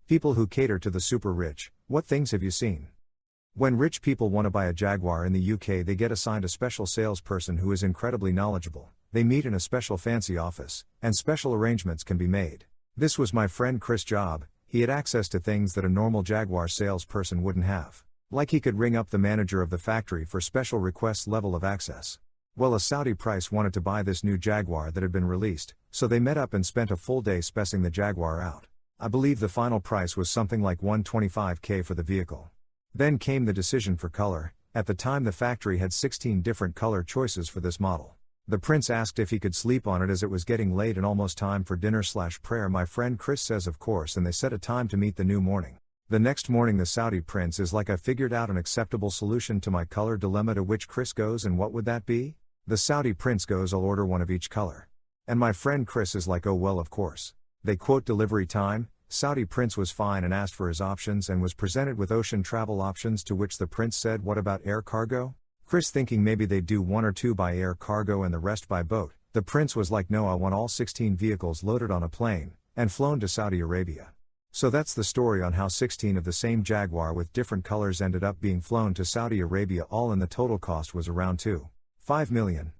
People who cater to the super rich, what things have you seen? When rich people want to buy a Jaguar in the UK, they get assigned a special salesperson who is incredibly knowledgeable. They meet in a special fancy office, and special arrangements can be made. This was my friend Chris' job. He had access to things that a normal Jaguar salesperson wouldn't have. Like he could ring up the manager of the factory for special request level of access. Well, a Saudi prince wanted to buy this new Jaguar that had been released, so they met up and spent a full day specing the Jaguar out. I believe the final price was something like $125K for the vehicle. Then came the decision for color. At the time the factory had 16 different color choices for this model. The prince asked if he could sleep on it as it was getting late and almost time for dinner/prayer. My friend Chris says of course, and they set a time to meet the new morning. The next morning the Saudi prince is like, I figured out an acceptable solution to my color dilemma, to which Chris goes, and what would that be? The Saudi prince goes, I'll order one of each color. And my friend Chris is like, oh well, of course. They quote delivery time. Saudi prince was fine and asked for his options and was presented with ocean travel options, to which the prince said, what about air cargo? Chris thinking maybe they'd do 1 or 2 by air cargo and the rest by boat. The prince was like, no, I want all 16 vehicles loaded on a plane and flown to Saudi Arabia. So that's the story on how 16 of the same Jaguar with different colors ended up being flown to Saudi Arabia, all in the total cost was around $2.5 million.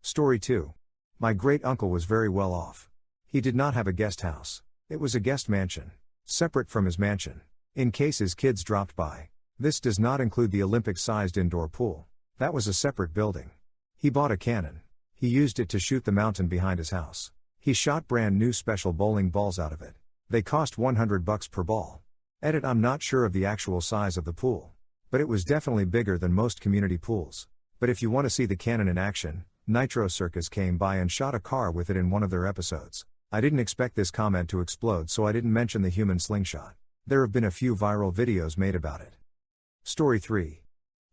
Story 2. My great uncle was very well off. He did not have a guest house. It was a guest mansion, separate from his mansion, in case his kids dropped by. This does not include the Olympic-sized indoor pool. That was a separate building. He bought a cannon. He used it to shoot the mountain behind his house. He shot brand new special bowling balls out of it. They cost $100 per ball. Edit: I'm not sure of the actual size of the pool, but it was definitely bigger than most community pools. But if you want to see the cannon in action, Nitro Circus came by and shot a car with it in one of their episodes. I didn't expect this comment to explode, so I didn't mention the human slingshot. There have been a few viral videos made about it. Story 3.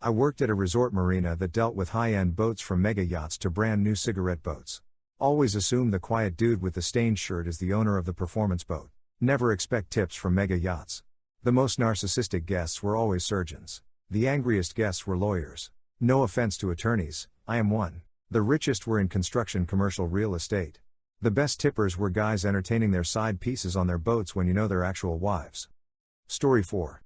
I worked at a resort marina that dealt with high-end boats, from mega yachts to brand new cigarette boats. Always assume the quiet dude with the stained shirt is the owner of the performance boat. Never expect tips from mega yachts. The most narcissistic guests were always surgeons. The angriest guests were lawyers. No offense to attorneys, I am one. The richest were in construction, commercial real estate. The best tippers were guys entertaining their side pieces on their boats when you know their actual wives. Story 4.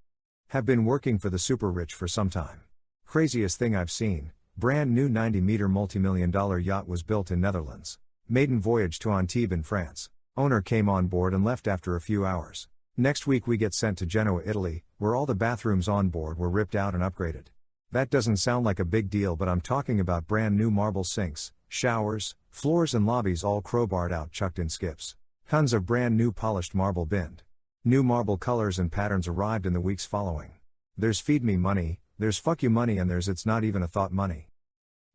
Have been working for the super rich for some time. Craziest thing I've seen, brand new 90-meter multi-million-dollar yacht was built in Netherlands. Maiden voyage to Antibes in France. Owner came on board and left after a few hours. Next week we get sent to Genoa, Italy, where all the bathrooms on board were ripped out and upgraded. That doesn't sound like a big deal, but I'm talking about brand new marble sinks, showers, floors and lobbies all crowbarred out, chucked in skips. Tons of brand new polished marble binned. New marble colors and patterns arrived in the weeks following. There's feed me money, there's fuck you money, and there's it's not even a thought money.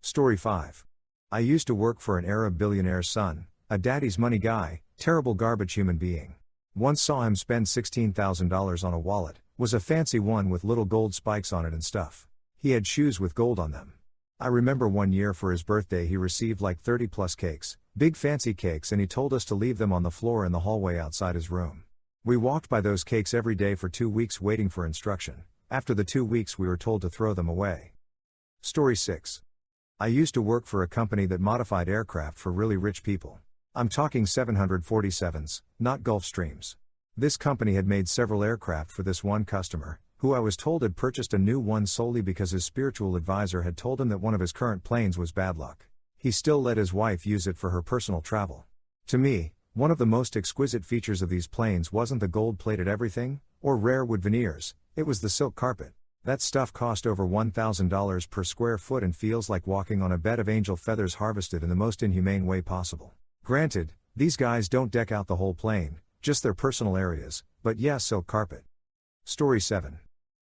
Story 5. I used to work for an Arab billionaire's son, a daddy's money guy, terrible garbage human being. Once saw him spend $16,000 on a wallet, was a fancy one with little gold spikes on it and stuff. He had shoes with gold on them. I remember one year for his birthday he received like 30 plus cakes, big fancy cakes, and he told us to leave them on the floor in the hallway outside his room. We walked by those cakes every day for 2 weeks waiting for instruction. After the 2 weeks we were told to throw them away. Story 6. I used to work for a company that modified aircraft for really rich people. I'm talking 747s, not Gulfstreams. This company had made several aircraft for this one customer, who I was told had purchased a new one solely because his spiritual advisor had told him that one of his current planes was bad luck. He still let his wife use it for her personal travel. To me, one of the most exquisite features of these planes wasn't the gold-plated everything, or rare wood veneers, it was the silk carpet. That stuff cost over $1,000 per square foot and feels like walking on a bed of angel feathers harvested in the most inhumane way possible. Granted, these guys don't deck out the whole plane, just their personal areas, but yeah, silk carpet. Story 7.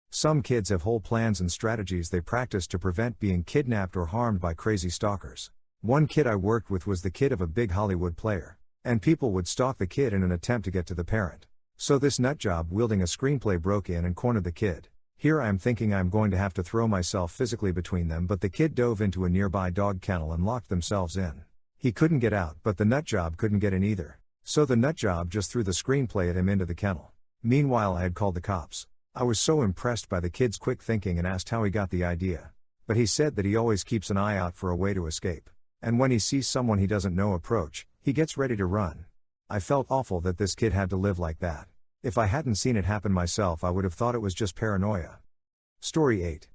Some kids have whole plans and strategies they practice to prevent being kidnapped or harmed by crazy stalkers. One kid I worked with was the kid of a big Hollywood player, and people would stalk the kid in an attempt to get to the parent. So this nutjob wielding a screenplay broke in and cornered the kid. Here I am thinking I'm going to have to throw myself physically between them, but the kid dove into a nearby dog kennel and locked themselves in. He couldn't get out, but the nutjob couldn't get in either. So the nutjob just threw the screenplay at him into the kennel. Meanwhile I had called the cops. I was so impressed by the kid's quick thinking and asked how he got the idea. But he said that he always keeps an eye out for a way to escape. And when he sees someone he doesn't know approach, he gets ready to run. I felt awful that this kid had to live like that. If I hadn't seen it happen myself, I would have thought it was just paranoia. Story 8.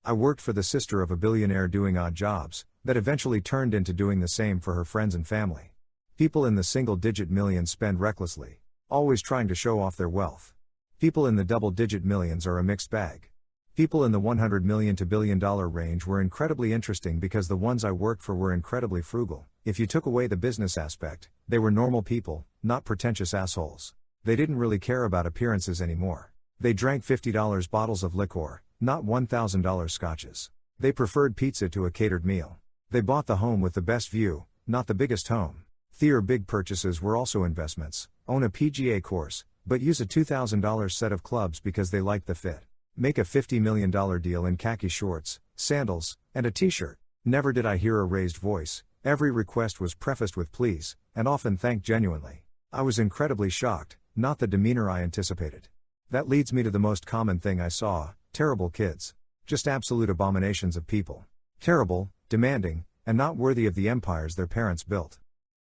I worked for the sister of a billionaire doing odd jobs, that eventually turned into doing the same for her friends and family. People in the single-digit millions spend recklessly, always trying to show off their wealth. People in the double-digit millions are a mixed bag. People in the $100 million to $1 billion range were incredibly interesting because the ones I worked for were incredibly frugal. If you took away the business aspect, they were normal people, not pretentious assholes. They didn't really care about appearances anymore. They drank $50 bottles of liquor, not $1,000 scotches. They preferred pizza to a catered meal. They bought the home with the best view, not the biggest home. Their big purchases were also investments. Own a PGA course, but use a $2,000 set of clubs because they liked the fit. Make a $50 million deal in khaki shorts, sandals, and a t-shirt. Never did I hear a raised voice. Every request was prefaced with please, and often thanked genuinely. I was incredibly shocked, not the demeanor I anticipated. That leads me to the most common thing I saw: terrible kids. Just absolute abominations of people. Terrible, demanding, and not worthy of the empires their parents built.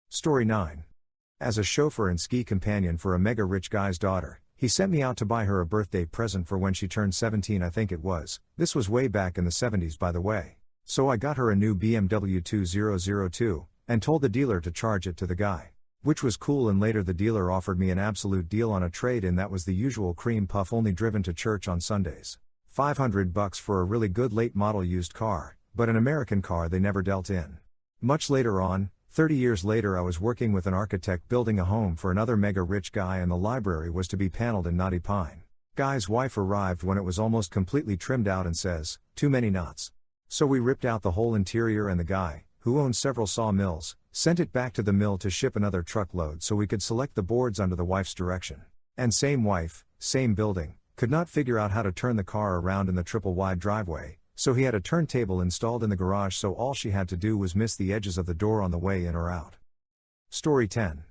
Story 9. As a chauffeur and ski companion for a mega rich guy's daughter, he sent me out to buy her a birthday present for when she turned 17, I think it was. This was way back in the 70s, by the way. So I got her a new BMW 2002, and told the dealer to charge it to the guy. Which was cool, and later the dealer offered me an absolute deal on a trade-in that was the usual cream puff only driven to church on Sundays. $500 for a really good late model used car, but an American car they never dealt in. Much later on, 30 years later, I was working with an architect building a home for another mega rich guy, and the library was to be paneled in knotty pine. Guy's wife arrived when it was almost completely trimmed out and says, "Too many knots." So we ripped out the whole interior, and the guy, who owned several sawmills, sent it back to the mill to ship another truckload so we could select the boards under the wife's direction. And same wife, same building, could not figure out how to turn the car around in the triple wide driveway, so he had a turntable installed in the garage, so all she had to do was miss the edges of the door on the way in or out. Story 10.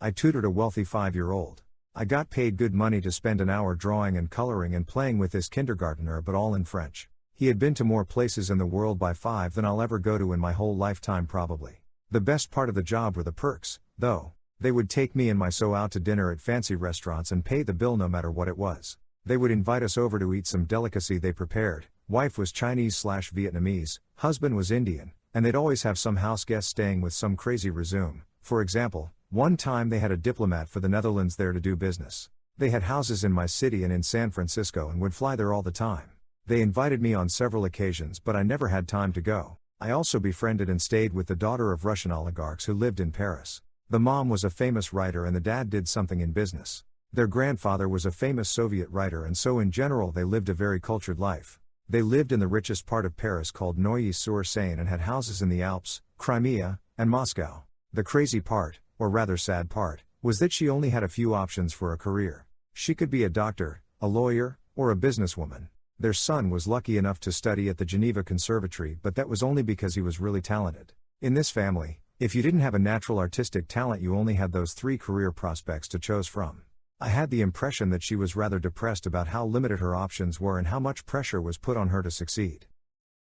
I tutored a wealthy 5-year-old. I got paid good money to spend an hour drawing and coloring and playing with this kindergartner, but all in French. He had been to more places in the world by 5 than I'll ever go to in my whole lifetime probably. The best part of the job were the perks, though. They would take me and my so out to dinner at fancy restaurants and pay the bill no matter what it was. They would invite us over to eat some delicacy they prepared. Wife was Chinese/Vietnamese, husband was Indian, and they'd always have some house guest staying with some crazy resume. For example, one time they had a diplomat for the Netherlands there to do business. They had houses in my city and in San Francisco and would fly there all the time. They invited me on several occasions, but I never had time to go. I also befriended and stayed with the daughter of Russian oligarchs who lived in Paris. The mom was a famous writer and the dad did something in business. Their grandfather was a famous Soviet writer, and so in general they lived a very cultured life. They lived in the richest part of Paris called Neuilly-sur-Seine and had houses in the Alps, Crimea, and Moscow. The crazy part, or rather sad part, was that she only had a few options for a career. She could be a doctor, a lawyer, or a businesswoman. Their son was lucky enough to study at the Geneva Conservatory, but that was only because he was really talented. In this family, if you didn't have a natural artistic talent, you only had those 3 career prospects to choose from. I had the impression that she was rather depressed about how limited her options were and how much pressure was put on her to succeed.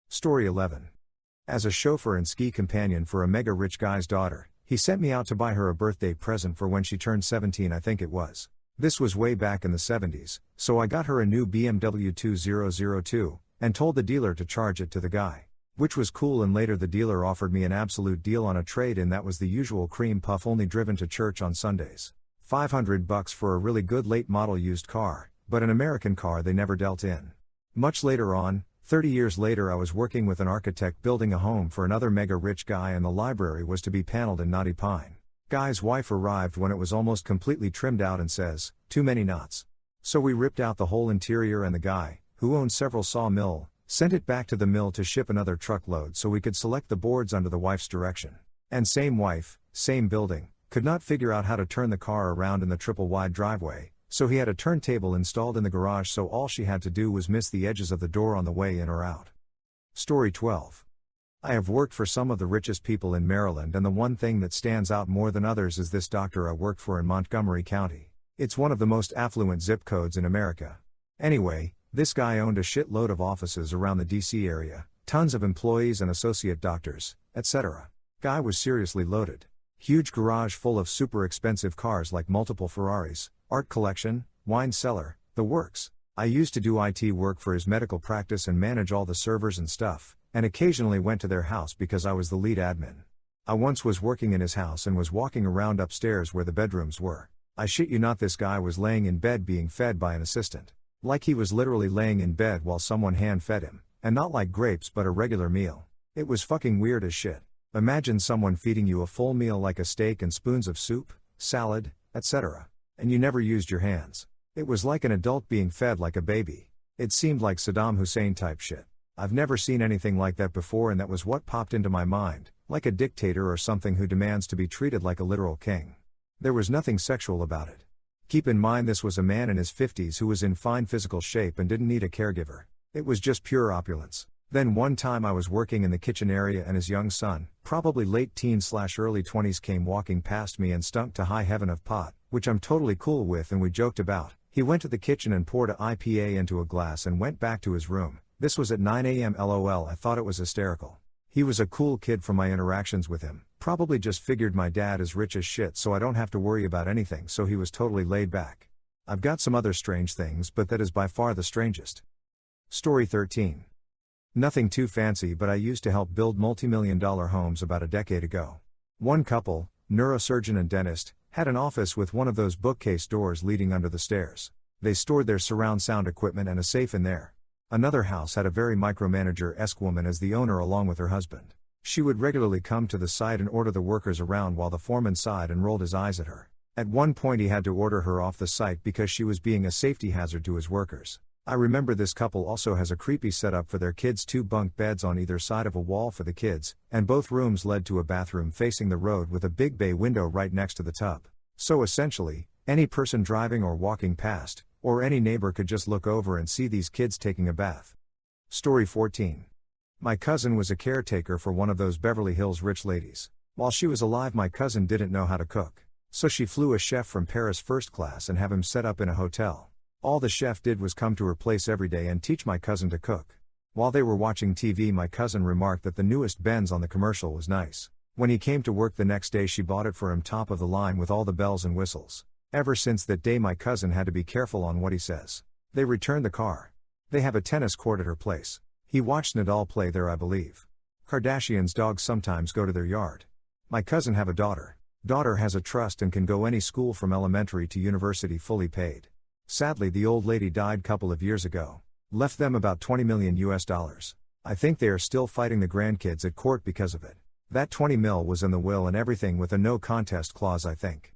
Story 11. As a chauffeur and ski companion for a mega rich guy's daughter, he sent me out to buy her a birthday present for when she turned 17, I think it was. This was way back in the 70s, so I got her a new BMW 2002, and told the dealer to charge it to the guy. Which was cool, and later the dealer offered me an absolute deal on a trade-in that was the usual cream puff only driven to church on Sundays. $500 for a really good late model used car, but an American car they never dealt in. Much later on, 30 years later, I was working with an architect building a home for another mega rich guy, and the library was to be paneled in knotty pine. Guy's wife arrived when it was almost completely trimmed out and says, "Too many knots." So we ripped out the whole interior, and the guy, who owned several sawmill, sent it back to the mill to ship another truckload so we could select the boards under the wife's direction. And same wife, same building, could not figure out how to turn the car around in the triple wide driveway, so he had a turntable installed in the garage, so all she had to do was miss the edges of the door on the way in or out. Story 12. I have worked for some of the richest people in Maryland, and the one thing that stands out more than others is this doctor I worked for in Montgomery County. It's one of the most affluent zip codes in America. Anyway, this guy owned a shitload of offices around the DC area, tons of employees and associate doctors, etc. Guy was seriously loaded. Huge garage full of super expensive cars like multiple Ferraris, art collection, wine cellar, the works. I used to do IT work for his medical practice and manage all the servers and stuff, and occasionally went to their house because I was the lead admin. I once was working in his house and was walking around upstairs where the bedrooms were. I shit you not, this guy was laying in bed being fed by an assistant. Like he was literally laying in bed while someone hand fed him, and not like grapes but a regular meal. It was fucking weird as shit. Imagine someone feeding you a full meal like a steak and spoons of soup, salad, etc. And you never used your hands. It was like an adult being fed like a baby. It seemed like Saddam Hussein type shit. I've never seen anything like that before, and that was what popped into my mind, like a dictator or something who demands to be treated like a literal king. There was nothing sexual about it. Keep in mind this was a man in his 50s who was in fine physical shape and didn't need a caregiver. It was just pure opulence. Then one time I was working in the kitchen area and his young son, probably late teens/early 20s, came walking past me and stunk to high heaven of pot, which I'm totally cool with and we joked about. He went to the kitchen and poured a IPA into a glass and went back to his room. This was at 9 a.m. LOL. I thought it was hysterical. He was a cool kid from my interactions with him, probably just figured my dad is rich as shit so I don't have to worry about anything, so he was totally laid back. I've got some other strange things, but that is by far the strangest. Story 13. Nothing too fancy, but I used to help build multi-million-dollar homes about a decade ago. One couple, neurosurgeon and dentist, had an office with one of those bookcase doors leading under the stairs. They stored their surround sound equipment and a safe in there. Another house had a very micromanager-esque woman as the owner along with her husband. She would regularly come to the site and order the workers around while the foreman sighed and rolled his eyes at her. At one point he had to order her off the site because she was being a safety hazard to his workers. I remember this couple also has a creepy setup for their kids: 2 bunk beds on either side of a wall for the kids, and both rooms led to a bathroom facing the road with a big bay window right next to the tub. So essentially, any person driving or walking past, or any neighbor could just look over and see these kids taking a bath. Story 14. My cousin was a caretaker for one of those Beverly Hills rich ladies. While she was alive, my cousin didn't know how to cook. So she flew a chef from Paris first class and have him set up in a hotel. All the chef did was come to her place every day and teach my cousin to cook. While they were watching TV, my cousin remarked that the newest Benz on the commercial was nice. When he came to work the next day, she bought it for him, top of the line with all the bells and whistles. Ever since that day, my cousin had to be careful on what he says. They returned the car. They have a tennis court at her place. He watched Nadal play there, I believe. Kardashian's dogs sometimes go to their yard. My cousin have a daughter. Daughter has a trust and can go any school from elementary to university fully paid. Sadly, the old lady died couple of years ago. Left them about $20 million. I think they are still fighting the grandkids at court because of it. That 20 mil was in the will and everything with a no contest clause, I think.